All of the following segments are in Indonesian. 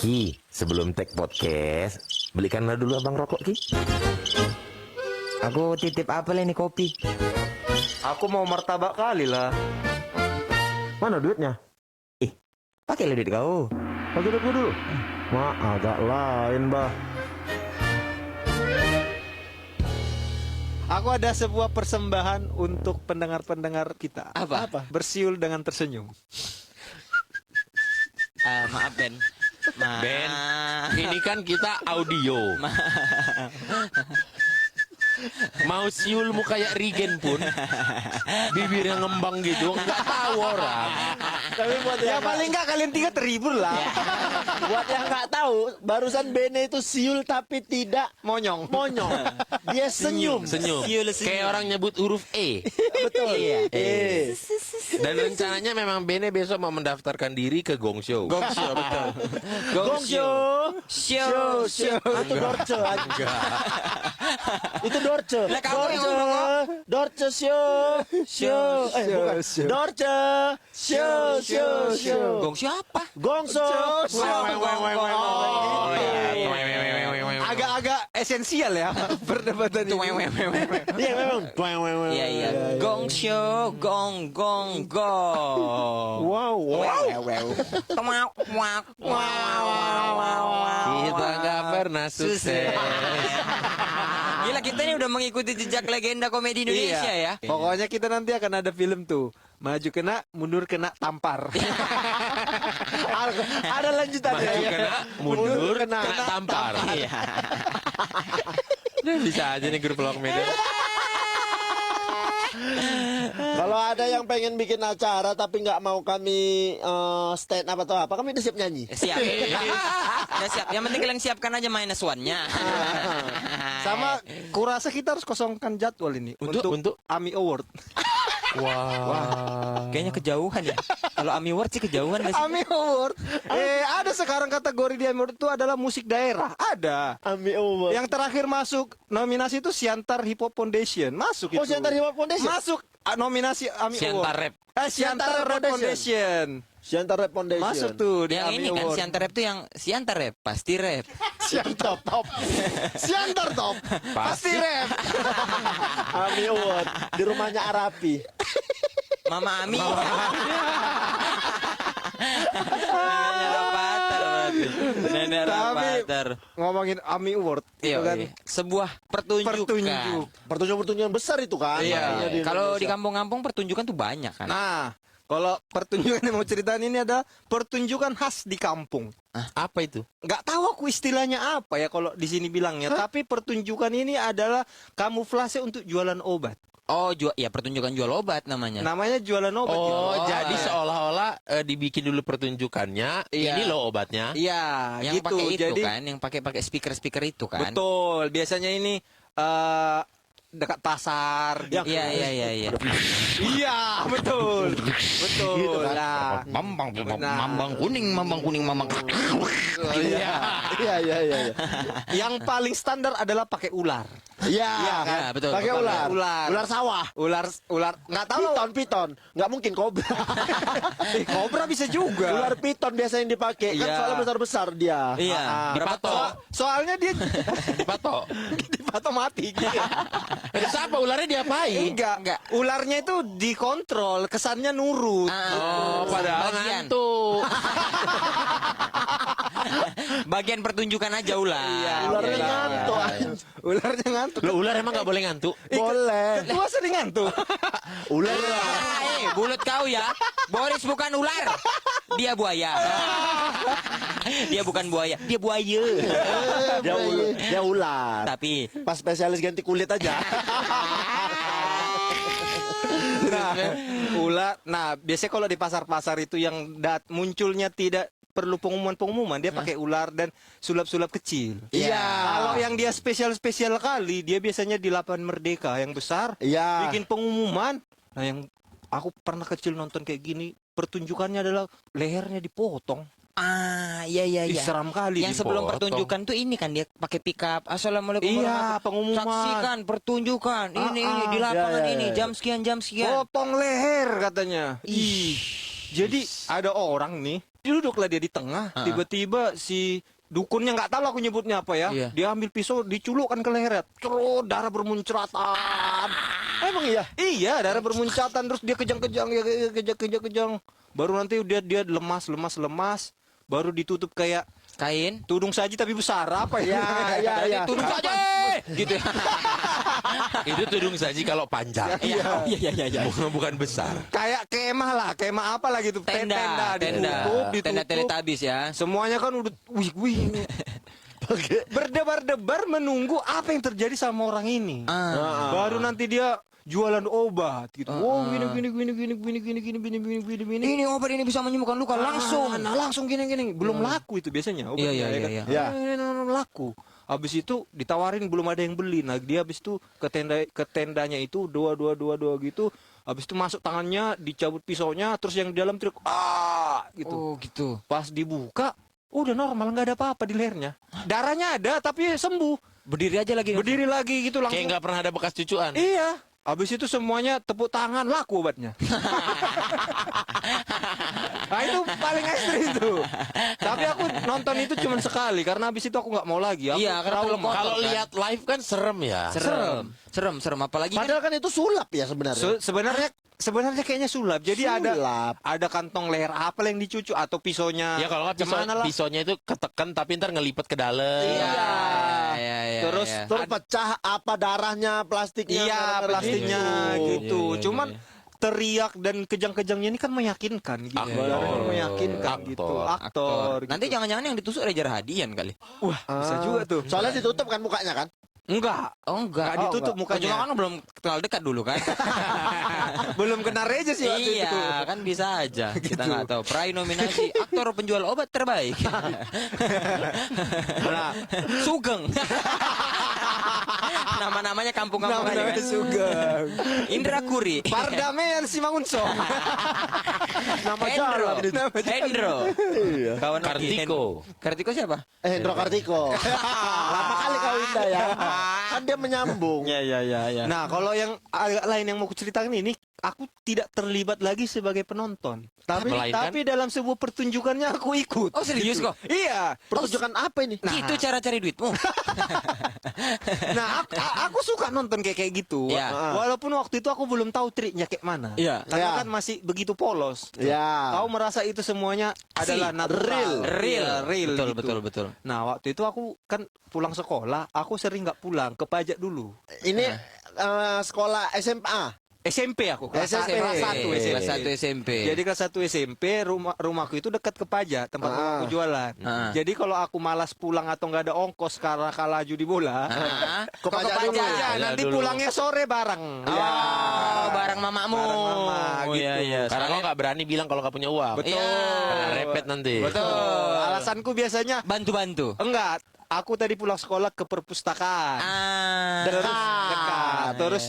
Ki, sebelum take podcast, belikanlah dulu abang rokok, Ki. Aku titip apel ini kopi. Aku mau martabak kali lah. Mana duitnya? Pakai duit kau. Pakai duit gua dulu. Wah, agak lain, bah. Aku ada sebuah persembahan untuk pendengar-pendengar kita. Apa? Bersiul dengan tersenyum. Maaf Ben. Ben, ini kan kita audio. Mau siulmu kayak Rigen pun, bibirnya ngembang gitu, nggak tahu orang. Tapi buat Ya paling nggak kalian 3 terhibur lah. buat yang nggak tahu, barusan Bene itu siul tapi tidak Monyong. monyong. Dia senyum. Senyum. Siul senyum. Kayak orang nyebut huruf E. Betul. Iya. Dan rencananya memang Bene besok mau mendaftarkan diri ke Gong Show. Gong show, betul. Gong show. Show. Itu Dorce. Itu Dorce. Lah, kamu yang Dorce. ngomong kok. Dorce show. Bukan. Show. Dorce show. Gong siapa? Gong show. Oh, iya. Agak-agak esensial ya perdebatan Tuh, ini. Iya memang. Iya. Gong show, gong. Wow. Kita nggak pernah sukses. Gila, kita ini udah mengikuti jejak legenda komedi Indonesia ya. Pokoknya kita nanti akan ada film tuh. Maju kena, mundur kena, tampar. Ada lanjutannya. Maju ya. kena, mundur kena tampar. Iya. Bisa aja nih grup vlog media. Kalau ada yang pengen bikin acara tapi nggak mau kami stand up atau apa, kami udah siap nyanyi. Siap. Ya siap. Yang penting kalian siapkan aja minus one-nya. Sama kurasa kita harus kosongkan jadwal ini untuk AMI Award. Kayaknya kejauhan ya. Kalau Ami Award sih kejauhan gak sih? AMI Award. Ada sekarang kategori di AMI Award itu adalah musik daerah. Ada. Ami Award. Yang terakhir masuk nominasi itu Siantar Hip Hop Foundation. Masuk itu. Oh, Siantar Hip Hop Foundation? Masuk nominasi AMI Siantar Award. Rap. Siantar Rap Foundation. Siantar Rap Foundation. Masuk tuh di Yang AMI ini kan Award. Siantar Rap tuh yang Siantar Rap, pasti rap. Siantar Top. Siantar Top. Pasti rap. Ami Award di rumahnya Arapi. Mama Ami. Neneknya Rapater berarti. Nenek Tapi Rapater. ngomongin AMI Award itu Iya, kan iya. Sebuah pertunjukan. Pertunjukan besar itu kan. Iya. namanya di Kalau di Indonesia. kampung-kampung pertunjukan tuh banyak kan. Nah, kalau pertunjukan yang mau ceritain ini ada pertunjukan khas di kampung. Apa itu? Nggak tahu aku istilahnya apa ya kalau di sini bilangnya. Tapi pertunjukan ini adalah kamuflase untuk jualan obat. Oh, ya pertunjukan jual obat namanya. Namanya jualan obat. gitu. Oh, jadi iya. seolah-olah dibikin dulu pertunjukannya. Iya. Ini loh obatnya. Iya, Yang gitu. pakai itu Jadi kan, yang pakai speaker itu kan. betul. Biasanya ini dekat pasar. Yang- Iya. Iya, betul. Betul. Gitu kan. Nah, Mambang kuning. iya. Iya. Yang paling standar adalah pakai ular. Iya. kan? Ya, betul. Pakai ular. Ular. Ular sawah. Ular nggak tahu. Piton. Nggak mungkin kobra. Kobra bisa juga. Ular piton biasanya yang dipakai. Kan Iya. soalnya besar-besar dia. Iya. Dipatok. Soalnya dia Dipatok. dipatok mati. Terus apa ularnya diapain? Enggak. Ularnya itu dikontrol, kesannya nurut. Oh, padahal Bagian. ngantuk. Bagian pertunjukan aja ular. Iya, Ularnya ular. ngantuk. Ularnya ngantuk. Loh, ular emang nggak boleh ngantuk? Boleh. Gua sering ngantuk. Ular. Bulut kau ya. Boris bukan ular. Dia buaya. Dia bukan buaya, dia buaya. Dia ular. Tapi Pas spesialis ganti kulit aja. Nah, ular. Nah, biasanya kalau di pasar-pasar itu yang munculnya tidak perlu pengumuman, dia pakai ular dan sulap-sulap kecil. Iya. Kalau yang dia spesial kali, dia biasanya di Lapangan Merdeka yang besar. Iya. Bikin pengumuman. Nah, yang aku pernah kecil nonton kayak gini, pertunjukannya adalah lehernya dipotong. iya. Ih, seram kali. Yang sebelum dipotong. pertunjukan tuh ini kan dia pakai pickup. Assalamualaikum Iya, warahmatullahi pengumuman. Saksikan pertunjukan ini di lapangan Iya. ini jam sekian. Potong leher katanya. Ih. Jadi ada orang nih, duduklah dia di tengah, tiba-tiba si dukunnya nggak tahu aku nyebutnya apa ya. Iya. Dia ambil pisau, diculukkan ke lehernya. Terus darah bermuncratan. Emang iya? Iya, darah bermuncratan terus dia kejang-kejang, ya kejang-kejang. Baru nanti dia lemas. Baru ditutup kayak Kain. tudung saji tapi besar apa ya? Ya. Tudung saja. Gitu. Itu tudung saji kalau panjang. Iya. Bukan besar. Kayak kemah apa lah gitu. Tenda. Ditutup. Tenda Teletubbies ya. Semuanya kan udah wih. Berdebar-debar menunggu apa yang terjadi sama orang ini. Baru nanti dia jualan obat gitu. Oh, gini. Ini obat ini bisa menyembuhkan luka langsung. Langsung gini. Belum laku itu biasanya obatnya. Iya. ya kan? Iya. Laku. Habis itu ditawarin belum ada yang beli. Nah, dia habis itu ke tendanya itu dua gitu. Habis itu masuk tangannya, dicabut pisaunya, terus yang di dalam teriak gitu. Oh, gitu. Pas dibuka, udah normal, nggak ada apa-apa di lehernya. Darahnya ada tapi sembuh. Berdiri aja lagi. Berdiri lagi gitu langsung. Kayak nggak pernah ada bekas cucuan. Iya. Habis itu semuanya tepuk tangan, laku obatnya. Nah itu paling ekstrim itu. Tapi aku nonton itu cuma sekali karena habis itu aku nggak mau lagi. Aku Iya, karena trauma. Kalau lihat live kan serem ya. Serem apalagi kan Padahal kan itu sulap ya sebenarnya. Sebenarnya kayaknya sulap. Jadi Sulap. ada kantong leher apa yang dicucu atau pisaunya. Ya kalau nggak kemana lah. pisaunya itu ketekan tapi ntar ngelipet ke dalam. Iya. Terus Terus pecah apa darahnya, plastiknya. iya gara-gara plastiknya gitu. Iya. Cuman teriak dan kejang-kejangnya ini kan meyakinkan gitu. Aktor. Kan meyakinkan Aktor. gitu. Aktor. nanti gitu. jangan-jangan yang ditusuk Reza Rahadian kali. Wah, bisa juga tuh. Soalnya ditutup kan mukanya kan? Enggak. Oh enggak. Enggak ditutup Cuma mukanya. kan belum kenal dekat dulu kan. Belum kena Reja sih waktu itu. Iya, kan bisa aja. Kita nggak tahu. Peraih nominasi aktor penjual obat terbaik. Nah, Sugeng. Nama-namanya kampung-kampung aja kan. Sugeng. Indra Kuri. Pardamean Simangunso. Nama Hendro. jalan itu. Hendro. Iya. Kawan Kartiko. Kartiko siapa? Hendro Kartiko. Lama kali kau Indah ya. Kan dia menyambung. Ya. Nah, kalau yang agak lain yang mau aku ceritakan ini, aku tidak terlibat lagi sebagai penonton. Melainkan? Tapi dalam sebuah pertunjukannya aku ikut. Oh, serius kok? Iya. Pertunjukan apa ini? Itu cara cari duitmu. Nah, aku suka nonton kayak gitu. Iya. Walaupun waktu itu aku belum tahu triknya kayak mana. Iya. Karena Iya. kan masih begitu polos. Ya. Kau merasa itu semuanya adalah natural. Real. Real gitu. Betul. Nah, waktu itu aku kan pulang sekolah, aku sering nggak pulang, ke pajak dulu. Ini sekolah SMA. SMP aku, kelas SMP. kelas 1 SMP. Kelas 1 SMP. Jadi kelas 1 SMP, rumahku itu dekat ke pajak, tempat aku jualan. Jadi kalau aku malas pulang atau nggak ada ongkos karena kalah judi bola, Ke pajak dulu. nanti dulu. pulangnya sore bareng. Oh, barang mamamu. Barang mama, Oh, gitu. iya. Karena kau nggak berani bilang kalau nggak punya uang. Betul. Karena repet nanti. Betul. Alasanku biasanya Bantu-bantu. enggak. Aku tadi pulang sekolah ke perpustakaan. Dekat. Terus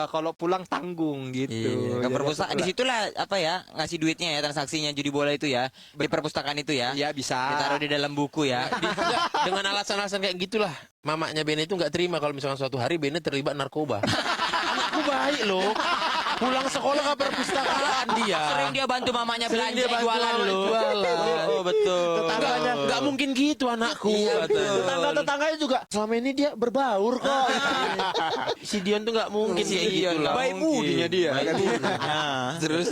kalau pulang tanggung gitu. Iya, ke Jadi perpustakaan aku di situlah apa ya ngasih duitnya ya transaksinya judi bola itu ya di perpustakaan itu ya. Ya bisa. Ditaruh di dalam buku ya. Enggak, dengan alasan-alasan kayak gitulah mamanya Bene itu nggak terima kalau misalnya suatu hari Bene terlibat narkoba. Anakku baik loh. Pulang sekolah ke perpustakaan dia. Sering dia bantu mamanya Sering belanja dia bantu jualan mamanya loh. jualan. Oh betul. Nggak mungkin gitu anakku. Iya, betul. Tetangga-tetangganya juga selama ini dia berbaur kok. Si Dion tuh nggak mungkin Si kayak Dion gitu lah. nggak Baik mungkin. budinya dia. Baik kan? budi. Terus.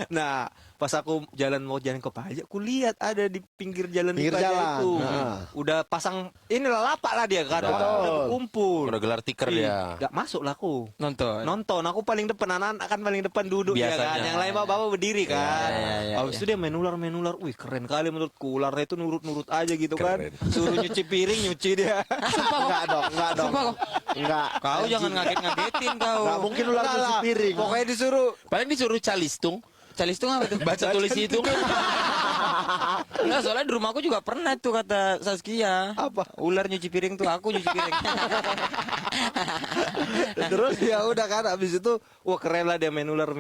Nah, pas aku mau jalan ke pajak, aku lihat ada di pinggir jalan di Pinggir pajak jalan. itu. Nah. Udah pasang inilah lapak lah dia kan. Udah. Udah berkumpul. Udah gelar tiker dia. Gak masuk lah aku. Nonton. Aku paling depan, anak-anak kan paling depan duduk ya Biasanya. kan. Yang lain bawa berdiri kan. Iya. Habis itu dia main ular. Wih, keren kali menurutku. Ularnya itu nurut-nurut aja gitu kan. Keren. Suruh nyuci piring, nyuci dia. Enggak dong. Sumpah kok. Enggak. Kau jangan ngaget-ngagetin kau. Enggak mungkin ular Enggak cuci lah. piring. Pokoknya disuruh Paling disuruh calistung. Calistung apa tuh? Baca tulis hitung. Enggak, soalnya di rumahku juga pernah tuh kata Saskia. Apa? Ular nyuci piring tuh aku nyuci piring. Terus ya udah kan habis itu wah keren lah dia main ular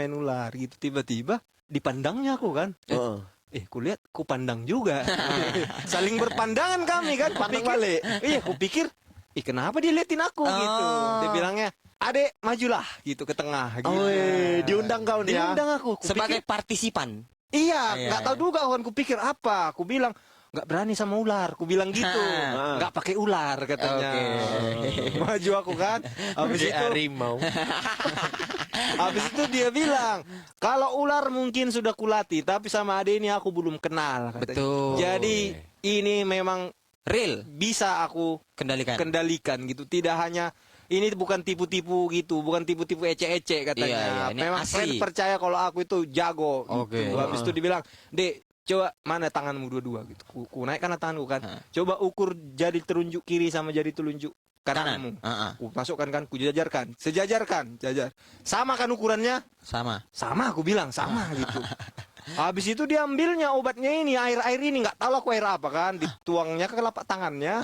gitu tiba-tiba dipandangnya aku kan. Kulihat ku pandang juga. Saling berpandangan kami kan. Pandang Kupikir- balik. Iya, kupikir kenapa dia liatin aku gitu. Dia bilangnya, "Adek, majulah." gitu ke tengah gitu. Diundang kau nih ya. Diundang aku. Kupikir- Sebagai partisipan. Iya, Iya, nggak tahu juga kawan. Kupikir apa? Aku bilang nggak berani sama ular. Ku bilang gitu. Nggak pakai ular katanya. Maju aku kan. Habis Jadi itu, harimau. habis itu dia bilang kalau ular mungkin sudah kulatih, tapi sama ade ini aku belum kenal. Katanya. Betul. Jadi ini memang Real. bisa aku Kendalikan. gitu. Tidak hanya ini bukan tipu-tipu gitu, bukan tipu-tipu ece-ece katanya. Iya, iya, ini Memang asli. friend percaya kalau aku itu jago Oke. gitu. Habis itu dibilang, "Dek, coba mana tanganmu dua-dua gitu." Ku naikkan tanganku kan. Coba ukur jari telunjuk kiri sama jari telunjuk kananmu. Ku masukkan kan, ku jajarkan. Sejajarkan, jajar. Sama kan ukurannya? Sama. Sama aku bilang, sama gitu. Habis itu dia ambilnya obatnya ini, air-air ini, nggak tahu aku air apa kan, dituangnya ke telapak tangannya,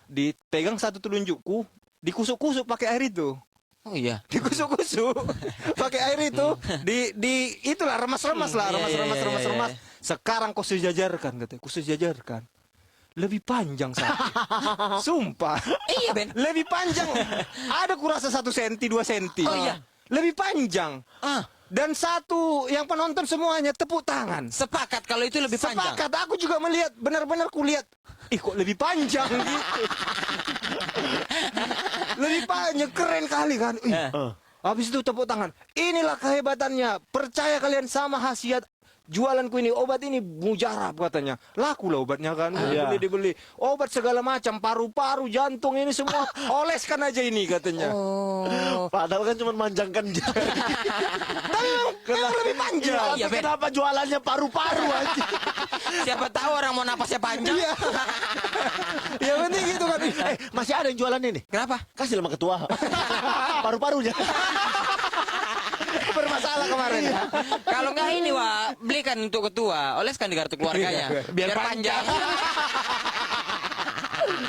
dipegang satu telunjukku, dikusuk-kusuk pakai air itu. Oh iya. Dikusuk-kusuk pakai air itu, di itulah remas-remas lah, Iya, remas. Sekarang kau sejajarkan katanya, ku sejajarkan. Lebih panjang sakit. Sumpah. Iya, Ben. Lebih panjang. Ada kurasa 1 senti, 2 senti. Oh, iya. Lebih panjang. Dan satu yang penonton semuanya tepuk tangan. Sepakat kalau itu lebih panjang. Sepakat, aku juga melihat, benar-benar kulihat, kok lebih panjang gitu. Lebih panjang, keren kali kan. Habis itu tepuk tangan. Inilah kehebatannya. Percaya kalian sama khasiat jualanku ini. Obat ini mujarab katanya. Laku lah obatnya kan. Dibeli. Obat segala macam. Paru-paru, jantung ini semua. Oleskan aja ini katanya. Padahal kan cuma manjangkan jari. Tapi memang lebih panjang. Iya, Ben. Kenapa jualannya paru-paru aja? Siapa tahu orang mau napasnya panjang. Iya. Ya penting gitu kan. Masih ada yang jualan ini. Kenapa? Kasih sama ketua. Paru-parunya. Bermasalah kemarin. Kalau nggak ini, Wak, belikan untuk ketua, oleskan di kartu keluarganya. Biar panjang.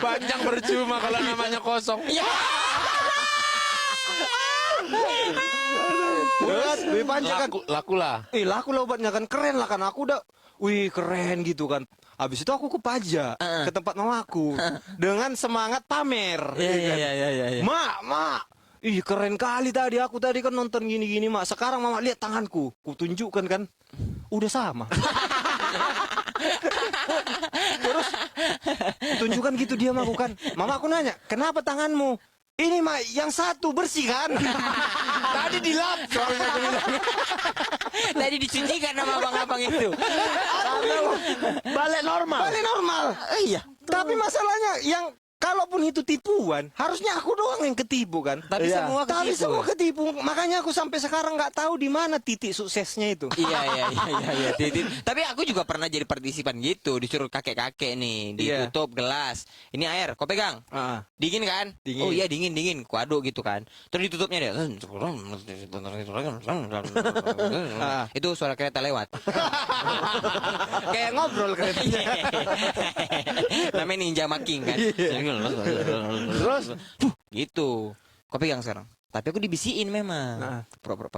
Panjang percuma kalau namanya kosong. Ya. Lebih panjang kan. Laku lah. Laku lah obatnya kan, keren lah kan. Aku udah, wih keren gitu kan. Habis itu aku ke pajak, ke tempat mamaku. Dengan semangat pamer. Iya. Mak. Ih keren kali tadi, aku tadi kan nonton gini-gini mak. Sekarang mama lihat tanganku, ku tunjukkan kan. Udah sama. Terus tunjukkan gitu dia mah bukan. Mama aku nanya, kenapa tanganmu? Ini mak yang satu bersih kan? Tadi dilap soalnya aku bilang. Tadi dicucikan sama abang-abang itu. Balik normal. Balik normal. Iya. Tapi masalahnya yang kalaupun itu tipuan, harusnya aku doang yang ketipu kan. Tapi semua Tapi ketipu. semua ketipu. Makanya aku sampai sekarang nggak tahu di mana titik suksesnya itu. Iya. Tapi aku juga pernah jadi partisipan gitu, disuruh kakek-kakek nih, ditutup gelas. Ini air, kau pegang. Dingin kan? Dingin. Oh iya dingin. Ku aduk gitu kan. Terus ditutupnya dia. Itu suara kereta lewat. Kayak ngobrol kan. Namanya ninja making kan. Terus Gitu. Kau pegang sekarang. Tapi aku dibisiin memang. Pura-pura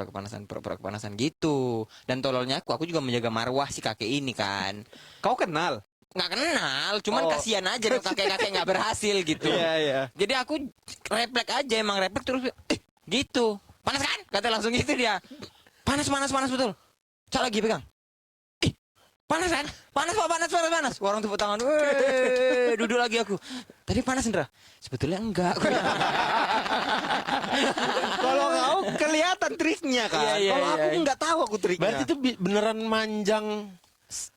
kepanasan gitu. Dan tololnya aku juga menjaga marwah si kakek ini kan. kau kenal? Nggak kenal, cuman kasihan aja dong kakek-kakek nggak berhasil gitu. Iya. Jadi aku refleks aja, emang refleks terus gitu. Panas kan? Kata langsung gitu dia. Panas betul. Cak lagi pegang. Panas kan? Panas. Orang tepuk tangan. Duduk lagi aku. Tadi panas Indra? Sebetulnya enggak. Kalau kau kelihatan triknya kan. Iya, Kalau aku nggak tahu aku triknya. Berarti itu beneran manjang.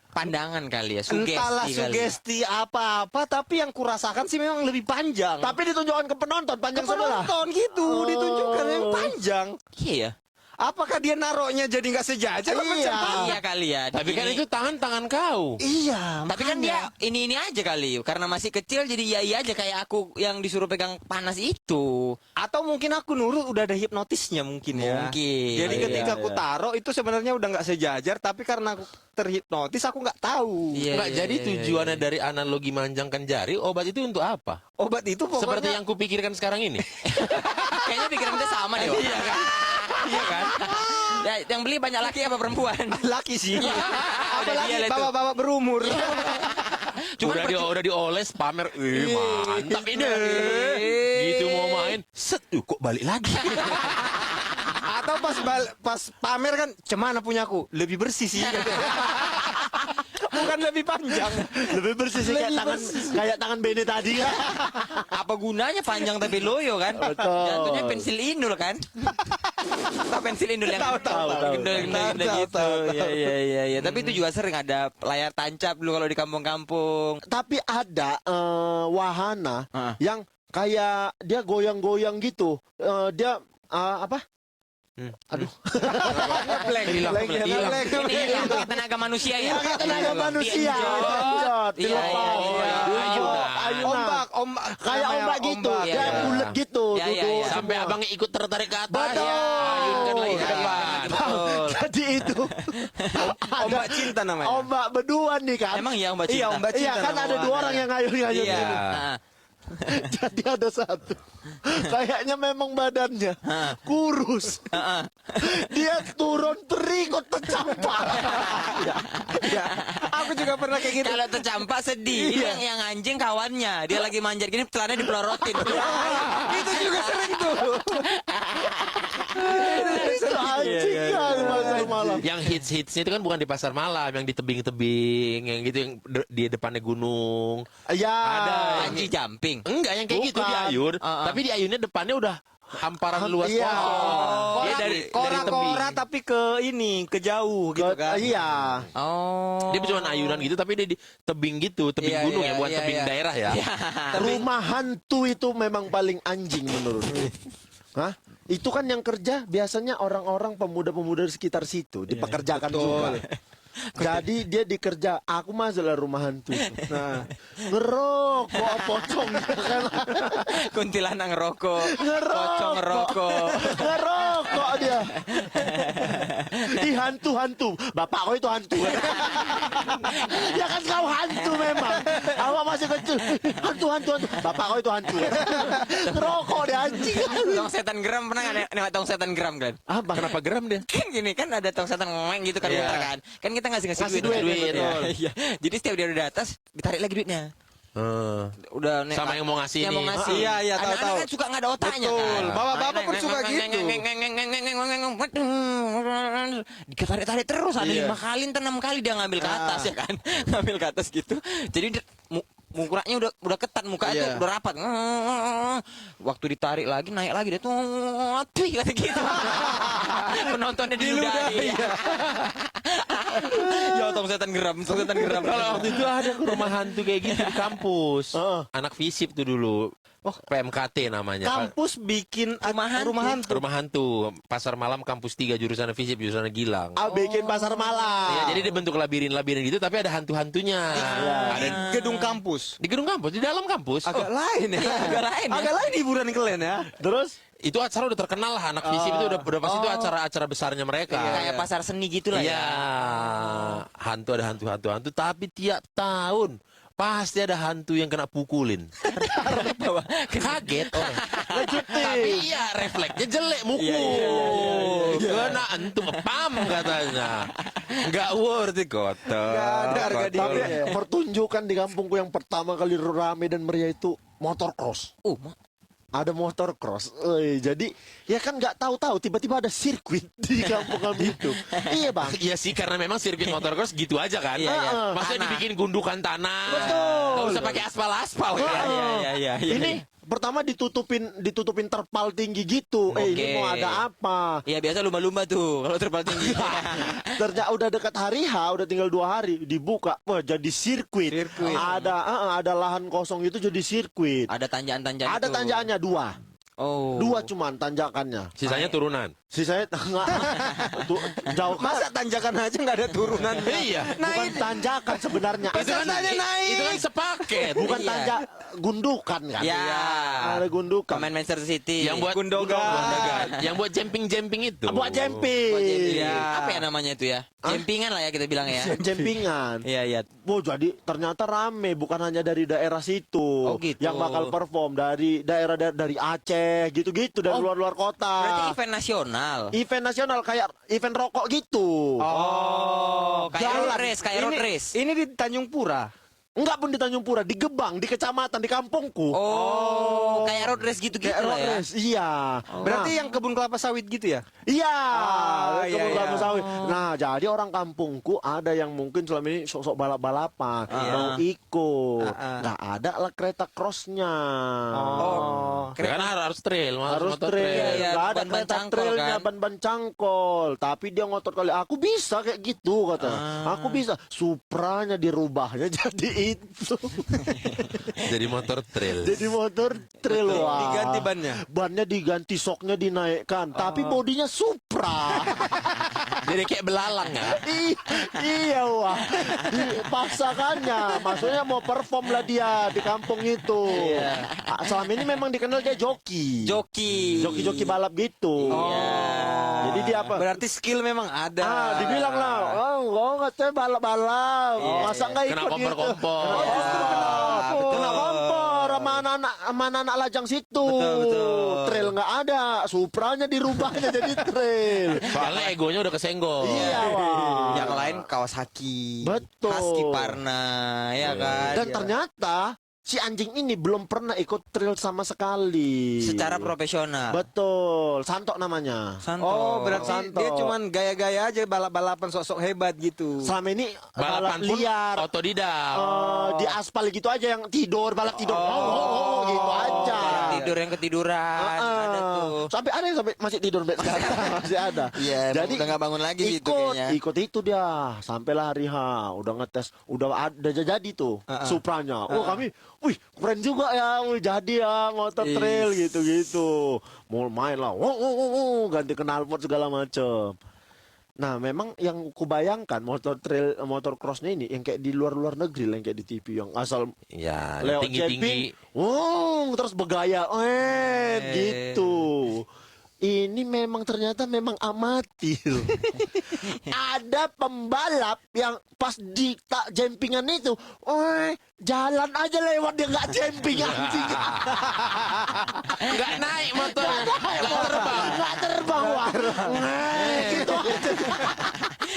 Pandangan kali ya, sugesti Entahlah kali. sugesti apa-apa, tapi yang kurasakan sih memang lebih panjang. Tapi ditunjukkan ke penonton panjang sebelah. penonton gitu ditunjukkan yang panjang. Iya. Apakah dia naruhnya jadi nggak sejajar? apa Iya. cepat? Iya kali ya. Tapi kan itu tangan kau. Iya. Tapi kan dia ini aja kali, karena masih kecil jadi iya aja kayak aku yang disuruh pegang panas itu. Atau mungkin aku nurut udah ada hipnotisnya mungkin ya. Mungkin. Jadi Iya, ketika iya. aku taruh itu sebenarnya udah nggak sejajar, tapi karena aku terhipnotis aku nggak tahu. Iya, Nggak, jadi tujuannya dari analogi manjangkan jari, obat itu untuk apa? Obat itu pokoknya Seperti yang kupikirkan sekarang ini. Kayaknya pikiran kita sama deh. Iya kan? Iya kan? Ya, yang beli banyak laki apa perempuan? laki sih. Udah Apalagi dia lah itu. bapak-bapak berumur. udah dioles pamer. Mantap ini. Gitu mau main. Set, kok balik lagi. tahu pas pamer kan, cemana punyaku? Lebih bersih sih. Bukan lebih panjang. Lebih bersih sih kayak tangan Bene tadi kan. Apa gunanya panjang tapi loyo kan? Betul. Jatuhnya pensil indul kan? Tahu pensil indul yang gendol-gendol gitu. Iya. Tapi itu juga sering ada layar tancap dulu kalau di kampung-kampung. Tapi ada wahana Heeh. yang kayak dia goyang-goyang gitu. Dia apa? Aduh. Hilang. Blank. Ini yang pakai tenaga manusia ya. Pakai tenaga manusia. Dienjot. Dilepas. Ombak. Kayak Namanya ombak gitu. ombak, Dia iya. bulat gitu. Iya, iya, duduk iya. Sampai semua. abang ikut tertarik ke atas. Betul. Ya, ayunkan lagi ke Iya, depan. betul. Jadi itu Ombak cinta namanya. ombak berdua nih kan. Emang iya Mbak Cinta? Iya, Ombak cinta. Iya kan ada dua orang yang ngayun-ngayun Iya. ini. Heeh. Jadi ada satu. Kayaknya memang badannya kurus. Dia turun terikut tercampak. Aku juga pernah kayak gitu. Kalau tercampak sedih. Ini yang anjing kawannya. Dia lagi manjat gini, celananya dipelorotin. Itu juga sering tuh. Itu anjing kan pasar malam. Yang hits-hitsnya itu kan bukan di pasar malam, yang di tebing-tebing, yang gitu yang di depannya gunung. Ya. Ada. Anjing jumping. Enggak, yang kayak gitu Bukan. di ayun, Ah. tapi di ayunnya depannya udah hamparan luas Iya. kosong. Dia dari Kora-kora tebing. tapi ke ini, ke jauh gitu kan. Iya. Oh. Dia cuma ayunan gitu, tapi dia di tebing gitu, tebing Iya, gunung iya, ya, bukan iya, tebing iya. daerah ya. Rumah hantu itu memang paling anjing menurutku. Hah? Itu kan yang kerja biasanya orang-orang pemuda-pemuda di sekitar situ dipekerjakan juga. Jadi dia dikerja, aku masuklah rumah hantu itu. Nah, ngerokok pocong kan. Kuntilanak ngerokok. Ngerokok. Pocong ngerokok. Ngerokok dia. Di hantu-hantu. Bapak kau itu hantu. Ya kan kau hantu memang. Awak masih kecil. Hantu-hantu. Bapak kau itu hantu. Ngerokok dia anjing. Tong setan geram pernah nggak nengok tong setan geram kan? Apa? Kenapa geram dia? Kan gini kan ada tong setan ngomong gitu kan Iya. muter kan. Kan kita ngasih Kasih duit. duit, Ya. betul. Iya. Jadi setiap dia udah di atas ditarik lagi duitnya. Udah Sama yang mau ngasih yang mau nih. ngasih. Iya, iya, tahu, Anak-anak tahu. kan suka nggak ada otaknya Betul. kan. Bapak-bapak pun suka gitu. Ditarik-tarik terus ada 5 kali, entah 6 kali dia ngambil ke atas ya kan. Ngambil ke atas gitu. Jadi mukuranya udah ketat, mukanya tuh Iya. udah rapat. Waktu ditarik lagi naik lagi dia tuh kata gitu. Penontonnya diludahi. Ya tong setan geram, tong setan geram. Kalau waktu itu ada ke rumah hantu kayak gitu di kampus. Heeh. Anak FISIP tuh dulu. PMKT namanya. Kampus bikin rumah hantu. Rumah hantu. Pasar malam kampus 3 jurusan FISIP, jurusan Gilang. Bikin pasar malam. Ya, jadi dia bentuk labirin-labirin gitu, tapi ada hantu-hantunya. Ada Gedung kampus. di gedung kampus, di dalam kampus. Agak lain ya. agak lain ya. Agak lain hiburan kalian ya. Terus Itu acara udah terkenal lah, anak FISIP itu udah pasti itu acara-acara besarnya mereka. Kayak pasar seni gitu lah Iya, ya. hantu ada hantu tapi tiap tahun pasti ada hantu yang kena pukulin. Kaget orang. Tapi iya refleksnya jelek mukul. Kena entu pam katanya. Enggak worth it kotor. Nggak ada harga diri. tapi pertunjukan di kampungku yang pertama kali rame dan meriah itu motor cross. Ada motor cross. Jadi ya kan nggak tahu-tahu tiba-tiba ada sirkuit di kampung kami itu. Iya bang. Iya sih, karena memang sirkuit motocross gitu aja kan. Iya, iya. Maksudnya Tanah. dibikin gundukan tanah. Betul. Nggak usah pakai aspal-aspal kan. Iya. Ini pertama ditutupin terpal tinggi gitu. Ini Oke. mau ada apa? Iya biasa lumba-lumba tuh kalau terpal tinggi. Ternyata udah dekat hari H, udah tinggal 2 hari dibuka. Wah, jadi sirkuit. Ada lahan kosong itu jadi sirkuit. Ada tanjakan-tanjakan. Ada tanjakannya 2. Oh. 2 cuman tanjakannya. Sisanya turunan. Sisanya enggak. Jauh. Masa tanjakan aja nggak ada turunan? Iya. Bukan tanjakan sebenarnya. Itu kan naik. Itu kan sepaket. Bukan Iya. tanjak, gundukan kan. Ya. Ada gundukan. Pemain Manchester City. Yang buat Gundogan. Yang buat jumping itu. Buat jumping. Buat jumping. Iya. Apa ya namanya itu ya? Jempingan lah ya kita bilang ya. Jumpingan. Iya. Oh, jadi ternyata rame, bukan hanya dari daerah situ Oh, gitu. yang bakal perform, dari daerah dari Aceh gitu-gitu, dari luar-luar kota. Berarti event nasional. Event nasional kayak event rokok gitu. Oh, kayak road race, kayak road race. Ini di Tanjung Pura. Enggak pun di Tanjung Pura, di Gebang, di kecamatan, di kampungku. Oh, kayak road race gitu-gitu Kayak lah road ya. race, iya. Berarti yang kebun kelapa sawit gitu ya? Iya, iya, kebun kelapa iya. sawit. Nah, jadi orang kampungku ada yang mungkin selama ini sok-sok balap-balapan, mau ikut. Nggak ada lah kereta crossnya. Oh. Karena harus trail, Harus motor trail, Iya, nggak ada ban-ban kereta cangkol trailnya, kan. ban-ban cangkol. Tapi dia ngotot kali, aku bisa kayak gitu kata. Aku bisa. Supranya dirubahnya jadi itu. Jadi motor trail. Jadi motor trail wah. Diganti bannya. Bannya diganti, soknya dinaikkan, tapi bodinya Supra. Jadi kayak belalang ya. Iya wah, dipaksakannya. Maksudnya mau perform lah dia di kampung itu. Selama ini memang dikenal dia joki. Joki balap gitu. Jadi dia apa? Berarti skill memang ada. Dibilang lah, oh katanya balap-balap. Masa nggak ikut Kena gitu? kompor-kompor. Oh, justru kena kompor sama anak-anak lajang situ. Betul. Trail nggak ada, Supranya dirubahnya jadi trail. Soalnya egonya udah kesenggol. Iya wah. Yang lain Kawasaki. Betul. Husqvarna, ya kan. Dan ternyata si anjing ini belum pernah ikut trail sama sekali. Secara profesional. Betul, Santo namanya. Santo. Oh, berarti Santo. dia cuman gaya-gaya aja balap-balapan sok-sok hebat gitu. Selama ini Balapan balap pun liar. otodidak. Di aspal gitu aja yang tidur, balap tidur. Gitu aja. Tidur yang ketiduran. Ada tuh. Sampai ada yang sampai masih tidur sampai sekarang masih ada. Iya, Jadi udah nggak bangun lagi itu kayaknya. ikut itu dia. Sampailah hari H, udah ngetes, udah ada jadi tuh Supranya. Oh, kami, wih, keren juga ya. Wih, jadi ya motor trail gitu-gitu. Mau main lah. Ganti knalpot segala macem. Nah, memang yang kubayangkan motor trail, motor crossnya ini yang kayak di luar negeri lah, yang kayak di TV yang asal Ya, lewat tinggi-tinggi. camping, terus bergaya, gitu. Ini memang ternyata memang amatir. Ada pembalap yang pas di tak jempingan itu, jalan aja lewat dia nggak jemping anjing. Nggak naik motor. Nggak terbang. Nggak terbang wah. Gitu aja.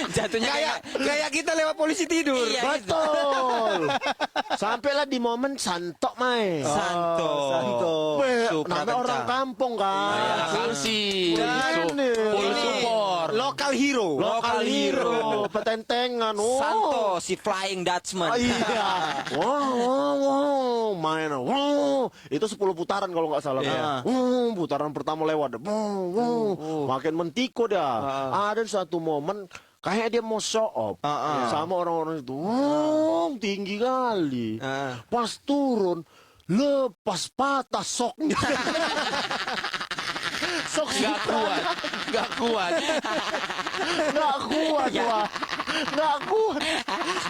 Jatuhnya Kayak kita lewat polisi tidur. Iya. Betul. Sampailah di momen Santo main. Santo. Supra Namanya orang kencang. kampung kan. Sanksi. Ini. Full support. Lokal hero. Lokal hero, petentengan. Santo, si Flying Dutchman. Iya. Wow, main. Wow. Itu 10 putaran kalau nggak salah. Putaran pertama lewat. Makin mentiko dia. Ada satu momen kayak dia mau show off sama orang-orang itu. Tinggi kali. Pas turun, lepas patah soknya. Sok Nggak kuat. Nggak kuat. nggak kuat wah, nggak kuat.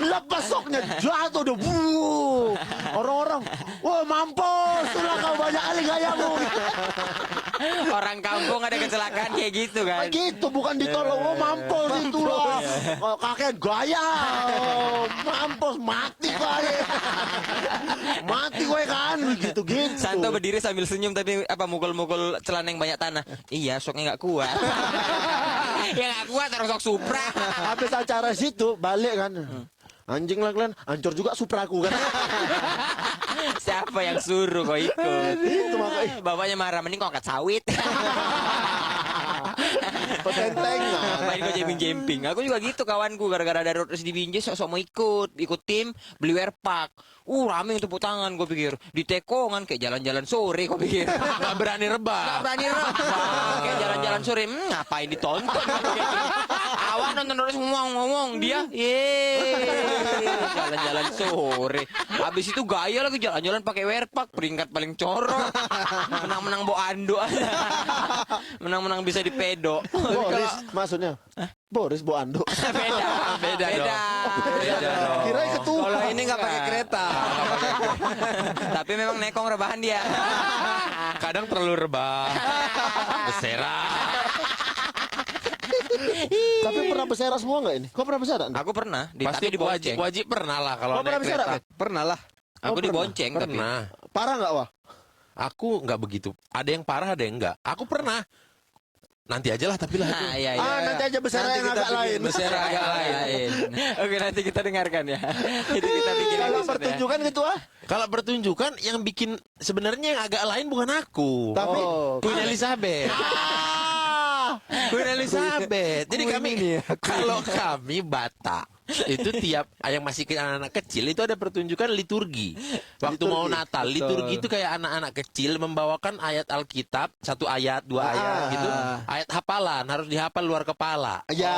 Lepas soknya jatuh deh. Orang-orang, wah mampus, tulah kau banyak kali gayamu. Orang kampung ada kecelakaan kayak gitu kan. Gitu bukan ditolong, oh mampus itulah. Kakek gaya, mampus mati kali. Mati gue kan, gitu-gitu. Santo berdiri sambil senyum tapi apa mukul-mukul celana yang banyak tanah. Iya, soknya nggak kuat. Ya nggak kuat orang sok Supra. Habis acara situ balik kan. Anjing lah kalian, hancur juga Supraku kan. Siapa yang suruh kau ikut? Itu makanya. Bapaknya marah, mending kau angkat sawit. Petentengan. Main kau jemping-jemping. Aku juga gitu kawanku, gara-gara ada road race di Binjai sok-sok mau ikut tim beli wear pack. Rame untuk tepuk tangan gue pikir. Di tekongan kayak jalan-jalan sore gue pikir. Nggak berani Gak rebah. berani rebah. Kayak jalan-jalan sore. Ngapain ditonton? Awak nonton terus ngomong-ngomong. Dia jalan-jalan sore. Habis itu gaya lagi jalan-jalan pakai wear pack. Peringkat paling corok. Menang-menang Bo Ando aja. Menang-menang bisa dipedo. Boris maksudnya. Boris Bu Ando. Beda. Beda dong. Kirain ketua. Kalau ini nggak pakai kereta. Tapi memang nekong rebahan dia. Kadang terlalu rebah. Berserak. Tapi pernah berserak semua nggak ini? Kau pernah berserak? Aku pernah. Pasti tapi dibonceng. wajib pernah lah kalau Kau pernah naik berserak? kereta. Bet? Pernah lah. Aku pernah? dibonceng tapi. Pernah. Parah nggak wah? Aku nggak begitu. Ada yang parah, ada yang enggak. Aku pernah. nanti aja lah tapi lah itu. Nah, iya, iya. Nanti aja besar yang agak lain. Besar agak lain. Oke, nanti kita dengarkan ya. Itu kita bikin Kalau episode ya. pertunjukan ketua, Kalau pertunjukan yang bikin sebenarnya yang agak lain bukan aku. tapi Queen Elizabeth. Queen Elizabeth. Jadi kami kalau kami Batak itu tiap yang masih anak-anak kecil itu ada pertunjukan liturgi. Waktu mau Natal, liturgi itu kayak anak-anak kecil membawakan ayat Alkitab, 1 ayat, 2 ayat gitu. Ayat hafalan harus dihafal luar kepala. ya.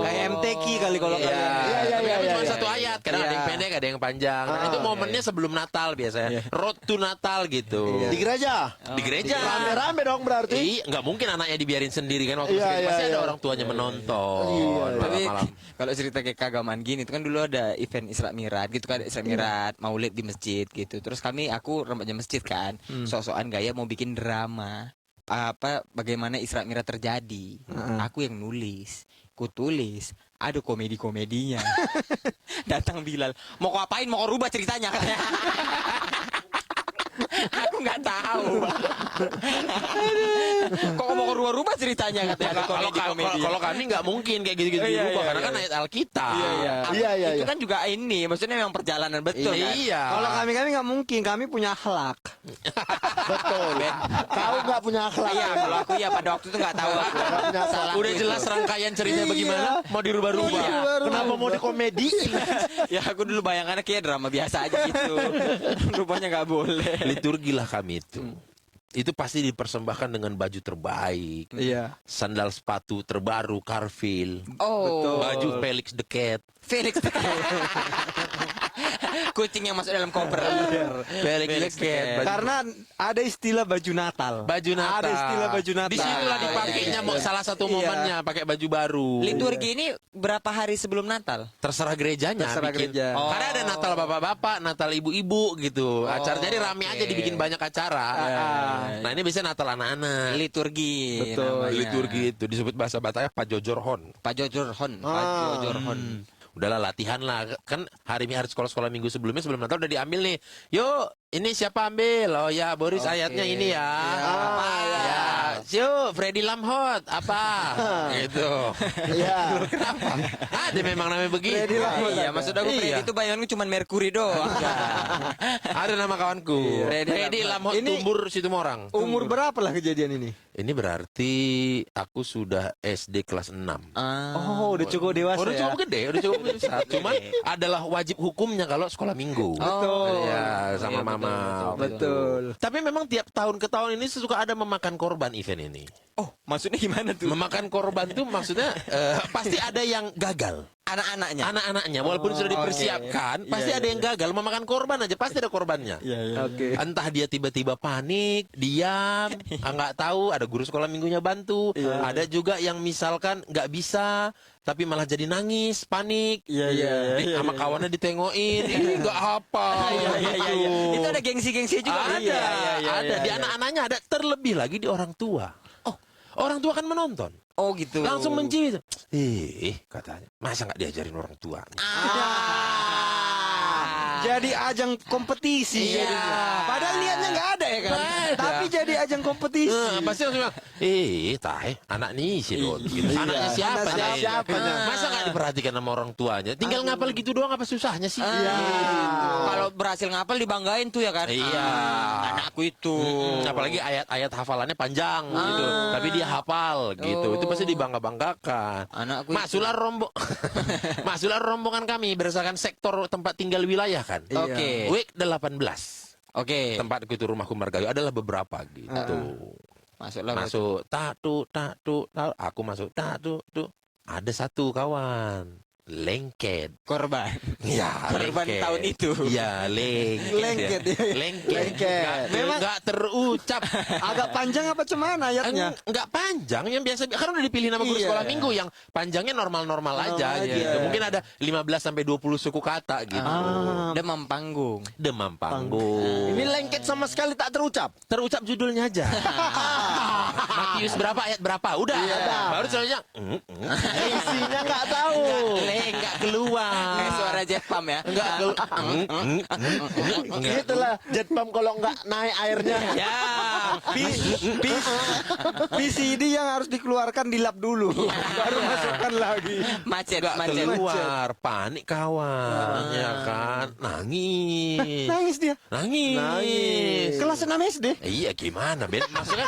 Kayak MTQ kali kalau Iya, kalian. tapi kami cuma iya. 1 ayat. Kadang ada yang pendek, ada yang panjang. Nah, itu momennya sebelum Natal biasanya. Road to Natal gitu. Di gereja. Di gereja. Rame-rame dong berarti. Nggak mungkin anaknya dibiarin sendiri kan waktu Iya, kecil. iya, Pasti ada iya. orang tuanya menonton. Tapi Malam-malam. kalau cerita kayak keagamaan gini itu kan dulu ada event Isra Mi'raj gitu kan, Isra Mi'raj, Maulid di masjid gitu. Terus aku remaja masjid kan, sok-sokan gaya mau bikin drama bagaimana Isra Mi'raj terjadi. Aku yang nulis, ku tulis, ada komedi-komedinya. Datang Bilal, mau kau apain, mau kau rubah ceritanya katanya. Aku nggak tahu. Kok mau kau rubah ceritanya katanya. Ada komedi-komedi. Kalau kami nggak mungkin kayak gitu-gitu Iya, dirubah iya, karena iya. kan ayat Alkitab. Iya, iya, Itu iya. kan juga ini, maksudnya memang perjalanan betul kan? Iya. Kalau kami nggak mungkin, kami punya akhlak. Betul. Kau nggak punya akhlak. Iya, kalau aku ya pada waktu itu nggak tahu aku. Nggak punya akhlak. Udah jelas rangkaian ceritanya bagaimana, mau dirubah-rubah. Iya. Kenapa mau dikomediin? Ya aku dulu bayangannya kayak drama biasa aja gitu. Rupanya nggak boleh. Liturgi lah kami itu. Itu pasti dipersembahkan dengan baju terbaik, Iya. sandal sepatu terbaru Carville, Oh, baju Felix the Cat, Felix. Kucing yang masuk dalam koper. Felix the Cat, baju- Karena ada istilah baju Natal. baju Natal. Ada istilah baju Natal. Disitulah dipakainya salah satu momennya pakai baju baru. Liturgi ini berapa hari sebelum Natal? Terserah gerejanya. Terserah bikin. gereja. Oh. Karena ada Natal bapak-bapak, Natal ibu-ibu gitu. Acara jadi rame aja dibikin banyak acara. Nah ini biasanya Natal anak-anak. Liturgi. Betul. namanya. Liturgi itu disebut bahasa Bataknya Pajojorhon. Pak Jojorhon. Pak Jojorhon. Udahlah latihan lah. Kan hari sekolah-sekolah minggu sebelumnya sebelum Natal udah diambil nih. Yuk, ini siapa ambil? Oh ya, Boris ayatnya ini ya. Apa? Ya. Yuk, Freddy Lamhot apa? Gitu. Iya. Kenapa? Ada memang namanya begitu. Iya, maksud aku Freddy itu bayanganku cuma Mercury doang. Ada nama kawanku. Freddy Freddy Lamhot Ini- Tumbur Situmorang. Umur berapa lah kejadian ini? Ini berarti aku sudah SD kelas 6. Oh, udah cukup dewasa Udah ya. cukup gede, udah cukup besar. Cuman adalah wajib hukumnya kalau sekolah minggu. Betul. Ya, sama mama. Betul. Tapi memang tiap tahun ke tahun ini suka ada memakan korban event ini. Oh, maksudnya gimana tuh? Memakan korban tuh maksudnya pasti ada yang gagal. Anak-anaknya. Anak-anaknya walaupun sudah dipersiapkan, pasti ada yang gagal. Memakan korban aja pasti ada korbannya. Oke. Entah dia tiba-tiba panik, diam, nggak tahu. Ada guru sekolah minggunya bantu. Ada juga yang misalkan nggak bisa, tapi malah jadi nangis, panik. Sama kawannya ditengokin, ini nggak apa. Iya. Itu ada gengsi-gengsi juga. Ada di anak-anaknya ada. Terlebih lagi di orang tua. Oh, orang tua kan menonton. Oh gitu. Langsung mencium. Katanya, masa nggak diajarin orang tua? Jadi ajang kompetisi. Iya. jadinya. Padahal niatnya nggak ada ya kan. Nggak ada. Tapi jadi ajang kompetisi. Pasti langsung bilang, anak nih si Don. Gitu. Anaknya siapa? Anak siapanya. Masa nggak diperhatikan sama orang tuanya? Tinggal ngapal gitu doang apa susahnya sih? Kalau berhasil ngapal dibanggain tuh ya kan. Iya. Anakku itu. Apalagi ayat-ayat hafalannya panjang gitu. Tapi dia hafal gitu. Itu pasti dibangga-banggakan. Anakku Maksulah Maksulah rombongan kami berdasarkan sektor tempat tinggal wilayah kan. Oke. Week 18. Oke. Tempatku itu rumahku Margayo adalah beberapa gitu. Masuklah. Masuk tak tu, aku masuk tak tu. Ada satu kawan lengket. Korban. Ya, Korban lengket. tahun itu. Ya, lengket. Lengket. Memang enggak terucap. Agak panjang apa cuman ayatnya? Enggak panjang, yang biasa kan udah dipilih nama guru Iya. sekolah minggu yang panjangnya normal-normal aja aja. gitu. Mungkin ada 15 sampai 20 suku kata gitu. Demam panggung. Demam panggung. Ini lengket sama sekali tak terucap. Terucap judulnya aja. Matius berapa ayat berapa? Udah. Baru selanjutnya Isinya nggak tahu. enggak keluar. Kayak suara jet pump ya. Enggak keluar. Itulah jet pump kalau nggak naik airnya. Ya. PCD yang harus dikeluarkan dilap dulu, baru masukkan lagi. Macet, Enggak macet. keluar. Panik kawan. Ya kan. Nangis. Nangis dia. Nangis. Kelas 6 SD. Iya gimana Ben? Maksudnya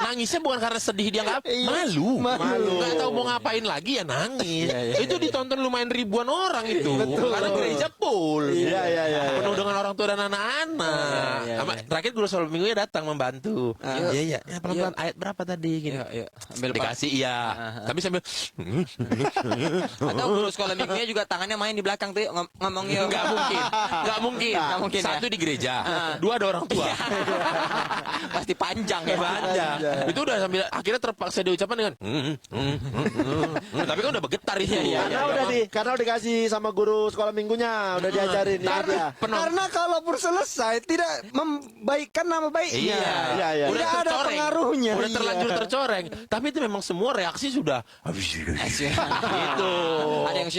nangisnya bukan karena sedih dia nggak malu. Nggak tahu mau ngapain lagi ya nangis. Itu ditonton lumayan ribuan orang itu. Karena gereja full. Iya. Penuh dengan orang tua dan anak-anak. Terakhir guru soal minggunya datang membantu. Iya. Ya pelan-pelan ayat berapa tadi? Gini. Ambil Dikasih iya. Tapi sambil Atau guru sekolah minggunya juga tangannya main di belakang tuh ngomong yuk. nggak mungkin. Nggak mungkin. Nggak mungkin, Satu di gereja, dua ada orang tua. Pasti panjang ya. Panjang. Itu udah sambil akhirnya terpaksa diucapkan dengan tapi kan udah bergetar itu. Karena udah dikasih sama guru sekolah minggunya, udah diajarin ya. Karena kalaupun selesai tidak membaikkan nama baiknya. Iya. Udah Tidak ada tercoreng. pengaruhnya. Udah Iya. terlanjur tercoreng. Tapi itu memang semua reaksi sudah gitu. Ada yang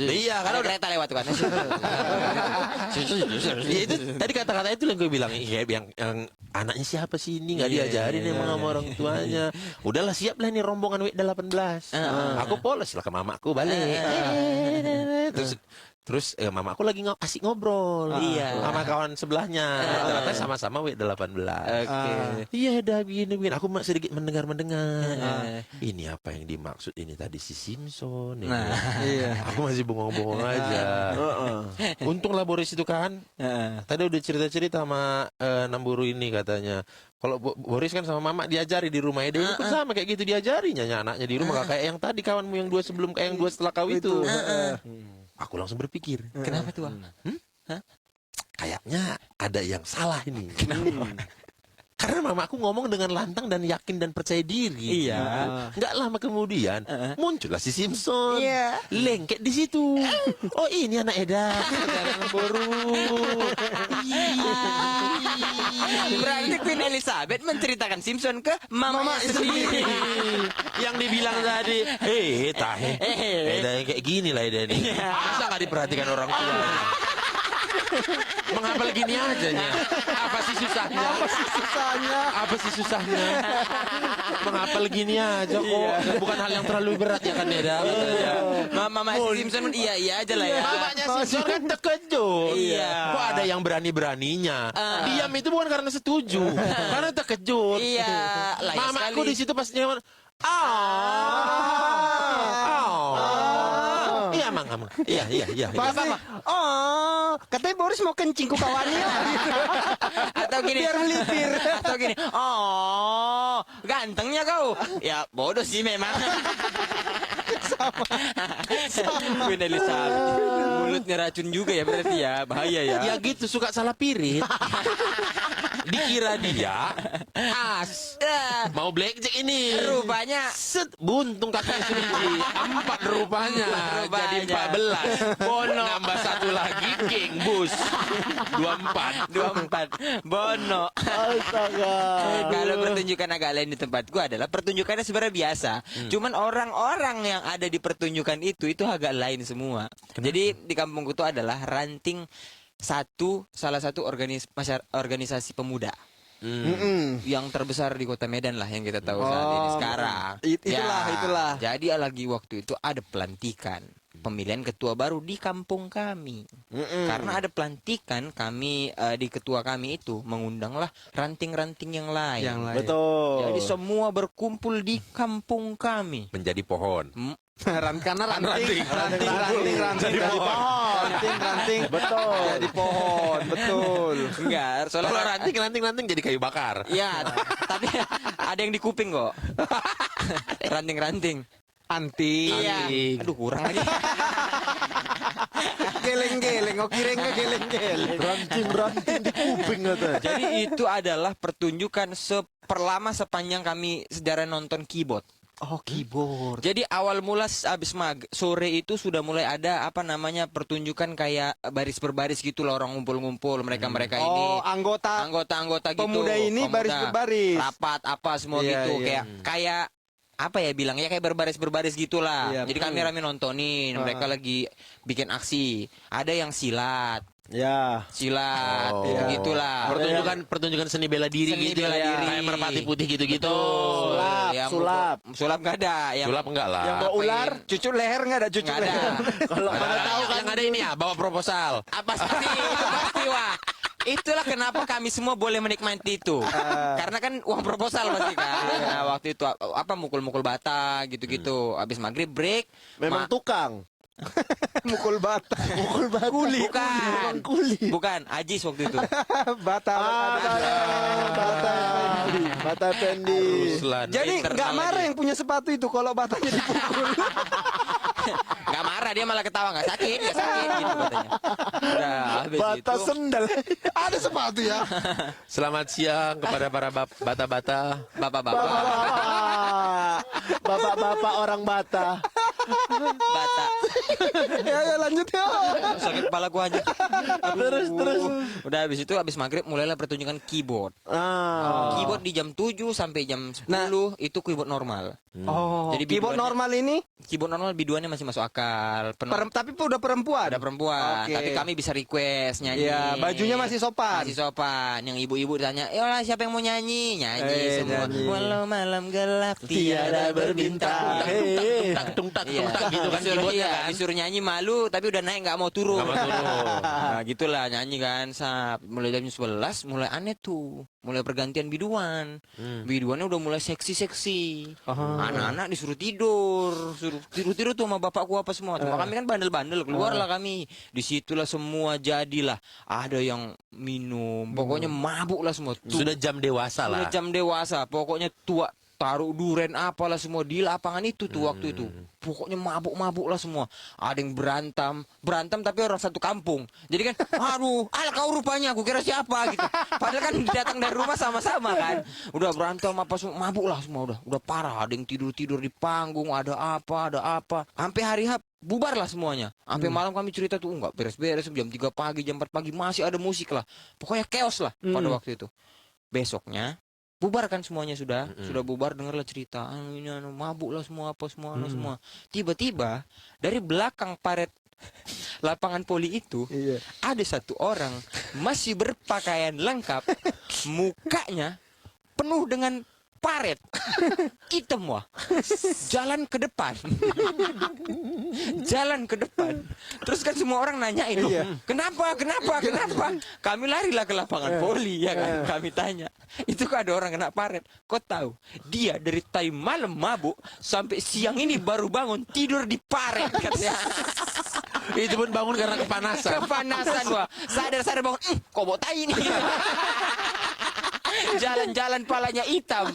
Iya, karena ada kereta lewat tuh kan. Ya, itu tadi kata-kata itu yang gue bilang yang anaknya siapa sih ini nggak diajarin emang sama orang tuanya. Udahlah siap lah nih rombongan W18. Aku polos lah ke mamaku balik. Terus mamaku lagi asik ngobrol sama kawan sebelahnya. Ternyata sama-sama W18. Iya dah begini. Aku sedikit mendengar. Ini apa yang dimaksud ini tadi si Simpson. Aku masih bengong-bengong aja. Untunglah Boris itu kan. Tadi udah cerita-cerita sama Namburu ini katanya. Kalau Boris kan sama mama diajari di rumah dia pun sama kayak gitu diajarinya anaknya di rumah kayak yang tadi kawanmu yang dua sebelum kayak yang dua setelah kau itu. Aku langsung berpikir, Kenapa tuh? kayaknya ada yang salah ini. Karena mamaku ngomong dengan lantang dan yakin dan percaya diri. Iya. Nggak lama kemudian muncullah si Simpson. Lengket di situ. Oh ini anak Eda. Anak baru. Berarti Queen Elizabeth menceritakan Simpson ke mama sendiri. Yang dibilang tadi, tahe. Eda yang kayak gini lah Eda nih. Masa nggak diperhatikan orang tua? Menghafal gini aja nya. Apa sih susahnya? Menghafal gini aja kok. Bukan hal yang terlalu berat ya kan Eda. Mama Simpson iya aja lah ya. Mamanya Simpson kan terkejut. Iya. Kok ada yang berani-beraninya? Diam itu bukan karena setuju, karena terkejut. Iya, layak Mamaku sekali. di situ pas nyaman. Iya, Mang. Iya. Pasti. Oh, katanya Boris mau kencing ku kawannya. Atau gini. Biar melipir. Atau gini. Oh, gantengnya kau. Ya, bodoh sih memang. Sama. Queen Elizabeth. Mulutnya racun juga ya berarti ya. Bahaya ya. Ya gitu suka salah pirit. Dikira dia as. Mau blackjack ini. Rupanya Buntung kakinya Suci. 4 rupanya. Jadi 14. Bono. Nambah 1 lagi King Bus. 24. Bono. Astaga. Kalau pertunjukan agak lain di tempatku adalah pertunjukannya sebenarnya biasa. Cuman orang-orang yang ada di pertunjukan itu agak lain semua. Jadi di kampungku itu adalah ranting salah satu organisasi pemuda. Yang terbesar di kota Medan lah yang kita tahu saat ini sekarang. Itulah. Jadi lagi waktu itu ada pelantikan pemilihan ketua baru di kampung kami. Karena ada pelantikan kami di ketua kami itu mengundanglah ranting-ranting yang lain. Betul. Jadi semua berkumpul di kampung kami. Menjadi pohon. Karena ranting. Jadi pohon. Ranting. Betul. Jadi pohon, betul. Enggak, Kalau soalnya ranting jadi kayu bakar. ya, tapi ada yang di kuping kok. Ranting-ranting. Anting. Iya. Aduh, kurang lagi. Geleng-geleng, kirain ke geleng-geleng. Ranting di kuping katanya. Jadi itu adalah pertunjukan seperlama sepanjang kami sejarah nonton keyboard. Oh, keyboard. Jadi awal mula abis sore itu sudah mulai ada apa namanya pertunjukan kayak baris berbaris gitu loh, orang ngumpul-ngumpul mereka ini. Oh, Anggota-anggota gitu. pemuda ini baris berbaris. Rapat apa semua Iya, gitu iya. kayak apa ya bilangnya kayak berbaris-berbaris gitulah. Iya, Jadi kami rame nontonin, mereka lagi bikin aksi. Ada yang silat, Ya. gitulah. Pertunjukan seni bela diri Seni gitu bela ya. diri. Kayak merpati putih gitu-gitu. Sulap, Yang sulap. sulap nggak ada. Yang Sulap enggak lah. Yang bawa ular. Cucu leher nggak ada cucu nggak ada. leher. Kalau Ada, mana tahu kan. yang ada ini ya, bawa proposal. Apa pasti itu pasti wah. Itulah kenapa kami semua boleh menikmati itu. Karena kan uang proposal pasti kan. Nah, waktu itu apa mukul-mukul bata gitu-gitu. Habis maghrib break. Memang tukang. Mukul bata. Mukul batu. Bukan. Kuli. Bukan, Ajis waktu itu. Bata. Bata Pendi. Ruslan. Jadi Internal nggak marah lagi. yang punya sepatu itu kalau batanya dipukul. Gak marah, dia malah ketawa, gak sakit gitu katanya. Udah, habis Bata itu. sendal. Ada sepatu ya. Selamat siang kepada para bata-bata. Bapak-bapak, Bapak-bapak orang Bata. bata. Ya lanjut ya. Sakit kepala gua aja. Terus. Udah habis itu, habis maghrib mulailah pertunjukan keyboard. Keyboard di jam 7 sampai jam 10 itu keyboard normal. Oh, Jadi keyboard biduannya- normal ini Keyboard normal biduannya masih masuk akal. tapi udah perempuan. Ada perempuan, Oke. tapi kami bisa request nyanyi. Iya, bajunya masih sopan. Masih sopan. Yang ibu-ibu ditanya, "Yolah, siapa yang mau nyanyi?" Nyanyi semua. nyanyi. Walau malam gelap tiada berbintang. Tung tak Iya. gitu kan Disuruh, keyboardnya iya, kan. disuruh nyanyi malu tapi udah naik nggak mau turun. Nggak mau turun. Nah, gitulah nyanyi kan. Mulai jam 11 mulai aneh tuh. Mulai pergantian biduan. Biduannya udah mulai seksi-seksi. Anak-anak disuruh tidur, suruh tidur tuh sama bapakku apa semua. Cuma kami kan bandel-bandel, keluarlah kami. Disitulah semua jadilah. Ada yang minum, pokoknya mabuk lah semua. Sudah jam dewasa Udah lah. jam dewasa, pokoknya tua taruh duren apalah semua di lapangan itu tuh waktu itu. Pokoknya mabuk-mabuk lah semua. Ada yang berantem tapi orang satu kampung. Jadi kan, aduh, kau rupanya, aku kira siapa gitu. Padahal kan datang dari rumah sama-sama kan. Udah berantem apa semua, mabuk lah semua udah parah. Ada yang tidur-tidur di panggung, ada apa. Sampai hari H bubar lah semuanya. Sampai malam kami cerita tuh enggak beres-beres jam 3 pagi, jam 4 pagi masih ada musik lah. Pokoknya chaos lah pada waktu itu. Besoknya bubar kan semuanya sudah bubar, dengarlah cerita mabuk lah semua semua. Tiba-tiba dari belakang paret lapangan poli itu ada satu orang masih berpakaian lengkap, mukanya penuh dengan paret hitam wah, jalan ke depan terus kan semua orang nanyain kenapa kami larilah ke lapangan poli ya kan, kami tanya itu kok ada orang kena paret, kau tahu dia dari tadi malam mabuk sampai siang ini baru bangun tidur di paret katanya. Itu pun bangun karena kepanasan. Wah, sadar bangun kok bawa tai ini. Jalan-jalan palanya hitam.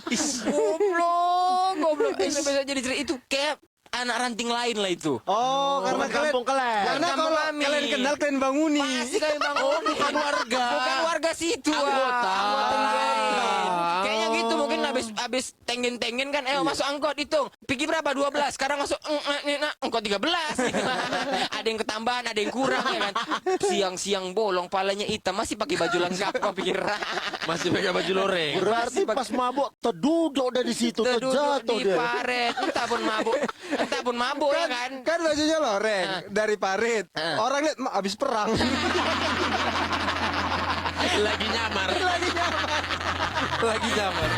Goblok. Itu bisa jadi cerita itu kayak anak ranting lain lah itu. Oh, karena Kampung Kelen. Karena Kampung kalau kami. kalian kenal kalian banguni. Pasti kami bangun. Bukan warga. Bukan warga situ. Anggota. Anggota lain. Kayaknya gitu mungkin habis tengen-tengen kan masuk angkot hitung. Pergi berapa? 12. Sekarang masuk angkot 13 gitu. Ada yang ketambahan, ada yang kurang ya kan. Siang-siang bolong palanya hitam masih pakai baju lengkap kok pikir. Masih pakai baju loreng. Berarti pas mabuk terduduk udah di situ, Duduk terjatuh di dia. paret. Entah pun mabuk ya kan. Kan bajunya loreng dari parit. Orang lihat habis perang. Lagi nyamar. Lagi nyamar.